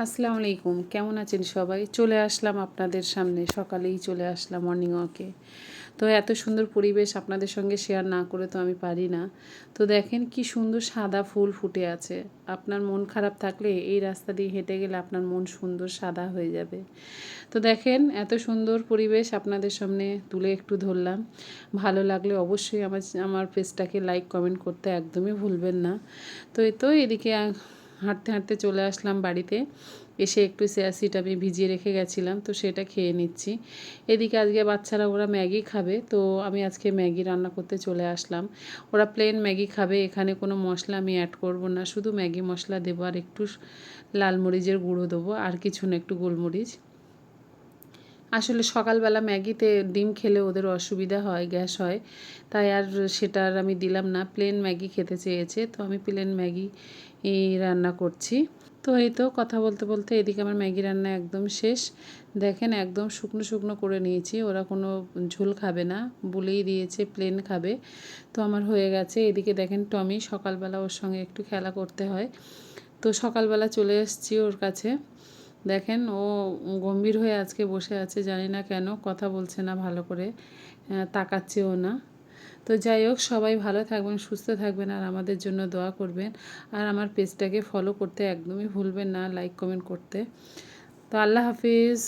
আসসালামু আলাইকুম, কেমন আছেন সবাই? চলে আসলাম আপনাদের সামনে, সকালেই চলে আসলাম মর্নিং ওয়াকে। তো এত সুন্দর পরিবেশ আপনাদের সঙ্গে শেয়ার না করে তো আমি পারি না। তো দেখেন কি সুন্দর সাদা ফুল ফুটে আছে। আপনার মন খারাপ থাকলে এই রাস্তা দিয়ে হেঁটে গেলে আপনার মন সুন্দর সাদা হয়ে যাবে। তো দেখেন এত সুন্দর পরিবেশ আপনাদের সামনে তুলে একটু ধরলাম। ভালো লাগলে অবশ্যই আমার পেজটাকে লাইক কমেন্ট করতে একদমই ভুলবেন না। তো এই তো এদিকে হাঁটতে হাঁটতে চলে আসলাম বাড়িতে। এসে একটু চিয়া সিড আমি ভিজিয়ে রেখে গেছিলাম, তো সেটা খেয়ে নিচ্ছি। এদিকে আজকে বাচ্চারা ওরা ম্যাগি খাবে, তো আমি আজকে ম্যাগি রান্না করতে চলে আসলাম। ওরা প্লেন ম্যাগি খাবে, এখানে কোনো মশলা আমি অ্যাড করব না, শুধু ম্যাগি মশলা দেবো আর একটু লাল মরিচের গুঁড়ো দেবো, আর কিছু না, একটু গোলমরিচ। আসলে সকালবেলা ম্যাগিতে ডিম খেলে ওদের অসুবিধা হয়, গ্যাস হয়, তাই আর সেটা আর আমি দিলাম না। প্লেন ম্যাগি খেতে চেয়েছে, তো আমি প্লেন ম্যাগি রান্না করছি। তো এই তো কথা বলতে বলতে এদিকে আমার ম্যাগি রান্না একদম শেষ। দেখেন একদম শুকনো শুকনো করে নিয়েছি, ওরা কোনো ঝোল খাবে না, বলেই দিয়েছে প্লেন খাবে। তো আমার হয়ে গেছে। এদিকে দেখেন টমি, সকালবেলা ওর সঙ্গে একটু খেলা করতে হয়, তো সকালবেলা চলে এসেছি ওর কাছে। দেখেন ও গম্ভীর হয়ে আজকে বসে আছে, জানি না কেন, কথা বলছে না ভালো করে, তাকাচ্ছেও না। তো যাই হোক, সবাই ভালো থাকবেন, সুস্থ থাকবেন, আর আমাদের জন্য দোয়া করবেন। আর আমার পেজটাকে ফলো করতে একদমই ভুলবেন না, লাইক কমেন্ট করতে। তো আল্লাহ হাফিজ।